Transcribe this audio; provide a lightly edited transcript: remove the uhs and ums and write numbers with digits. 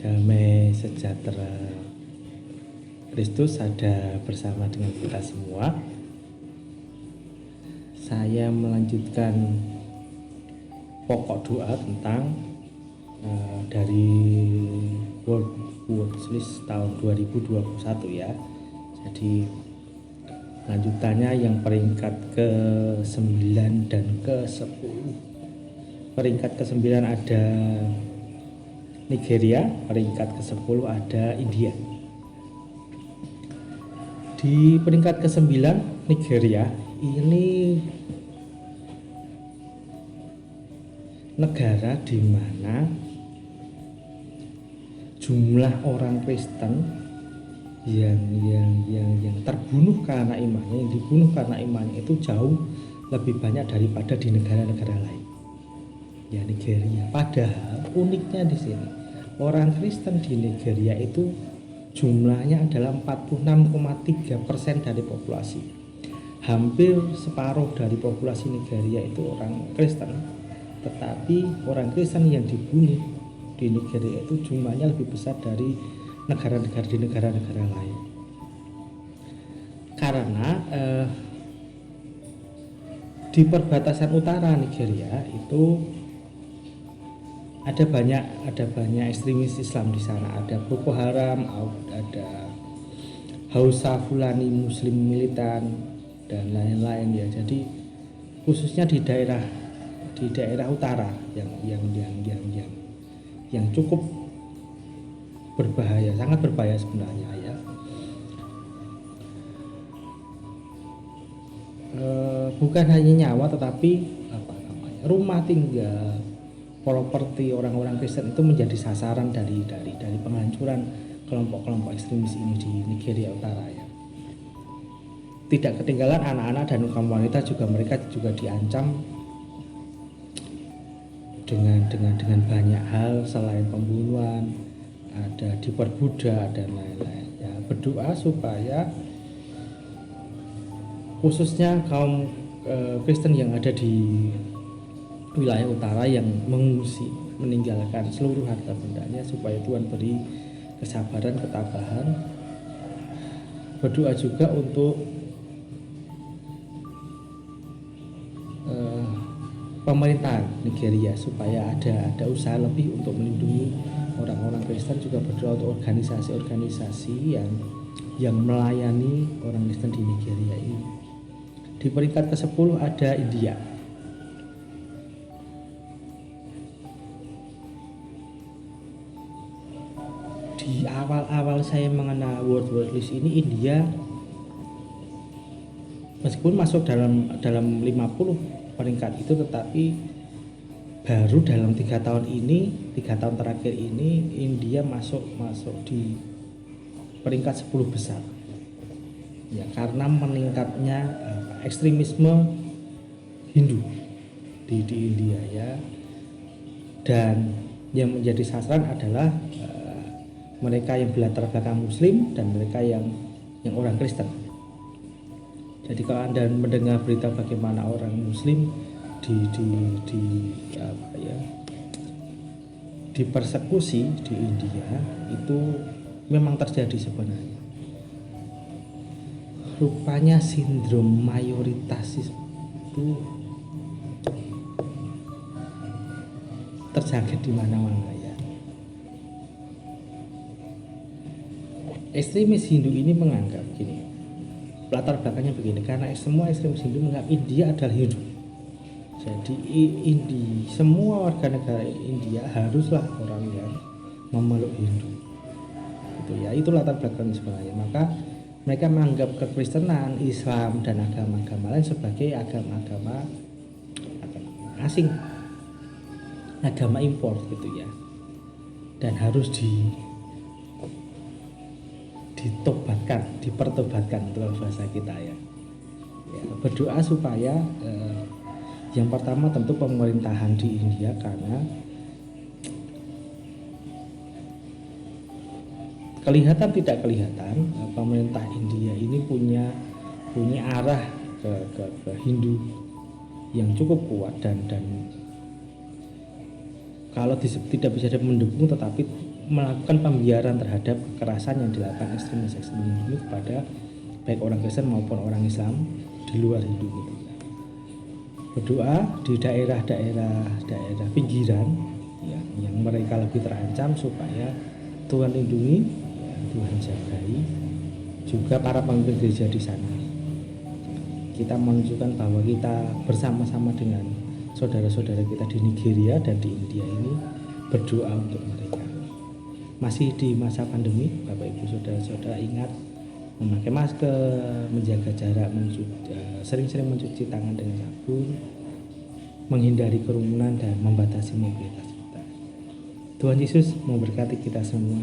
Damai sejahtera Kristus ada bersama dengan kita semua. Saya melanjutkan pokok doa tentang dari World List tahun 2021 ya. Jadi lanjutannya yang peringkat ke-9 dan ke-10. Peringkat ke-9 ada Nigeria, peringkat ke-10 ada India. Di peringkat ke-9 Nigeria ini negara di mana jumlah orang Kristen yang terbunuh karena imannya, yang dibunuh karena imannya itu jauh lebih banyak daripada di negara-negara lain. Ya, Nigeria. Padahal uniknya di sini orang Kristen di Nigeria itu jumlahnya adalah 46,3% dari populasi. Hampir separuh dari populasi Nigeria itu orang Kristen. Tetapi orang Kristen yang dibunuh di Nigeria itu jumlahnya lebih besar dari negara-negara lain. Karena di perbatasan utara Nigeria itu ada banyak ekstremis Islam di sana. Ada Boko Haram, ada Hausa Fulani Muslim militan dan lain-lain ya. Jadi khususnya di daerah utara yang cukup berbahaya, sangat berbahaya sebenarnya ya. Bukan hanya nyawa tetapi rumah tinggal, properti orang-orang Kristen itu menjadi sasaran dari penghancuran kelompok-kelompok ekstremis ini di Nigeria Utara ya. Tidak ketinggalan anak-anak dan kaum wanita juga, mereka juga diancam dengan banyak hal selain pembunuhan, ada diperbudak dan lain-lain ya. Berdoa supaya khususnya kaum Kristen yang ada di wilayah utara yang mengungsi, meninggalkan seluruh harta bendanya, supaya Tuhan beri kesabaran, ketabahan. Berdoa juga untuk pemerintahan Nigeria supaya ada usaha lebih untuk melindungi orang-orang Kristen. Juga berdoa untuk organisasi-organisasi yang melayani orang Kristen di Nigeria ini. Di peringkat ke-10 ada India. Di awal-awal saya mengenal World List ini, India meskipun masuk dalam 50 peringkat itu, tetapi baru dalam 3 tahun terakhir ini India masuk di peringkat 10 besar ya, karena meningkatnya ekstremisme Hindu di India ya. Dan yang menjadi sasaran adalah mereka yang berlatar belakang Muslim dan mereka yang orang Kristen. Jadi kalau Anda mendengar berita bagaimana orang Muslim dipersekusi di India, itu memang terjadi sebenarnya. Rupanya sindrom mayoritas itu terjangkit di mana-mana ya. Ekstremis Hindu ini menganggap gini, latar belakangnya begini, karena semua ekstremis Hindu menganggap India adalah Hindu. Jadi semua warga negara India haruslah orang yang memeluk Hindu. Itu ya, itu latar belakang sebenarnya. Maka mereka menganggap kekristenan, Islam dan agama-agama lain sebagai agama-agama asing, agama impor gitu ya. Dan harus dipertobatkan itu bahasa kita ya. Berdoa supaya yang pertama tentu pemerintahan di India, karena kelihatan tidak kelihatan pemerintah India ini punya arah ke Hindu yang cukup kuat dan kalau tidak bisa mendukung tetapi melakukan pembiaran terhadap kekerasan yang dilakukan ekstremis ini kepada baik orang Kristen maupun orang Islam di luar Hindu gitu. Berdoa di daerah pinggiran ya, yang mereka lebih terancam supaya Tuhan lindungi, ya, Tuhan jagai, juga para pemimpin gereja di sana. Kita menunjukkan bahwa kita bersama-sama dengan saudara-saudara kita di Nigeria dan di India ini berdoa untuk mereka. Masih di masa pandemi, Bapak Ibu saudara-saudara ingat memakai masker, menjaga jarak, sering-sering mencuci tangan dengan sabun, menghindari kerumunan dan membatasi mobilitas kita. Tuhan Yesus memberkati kita semua.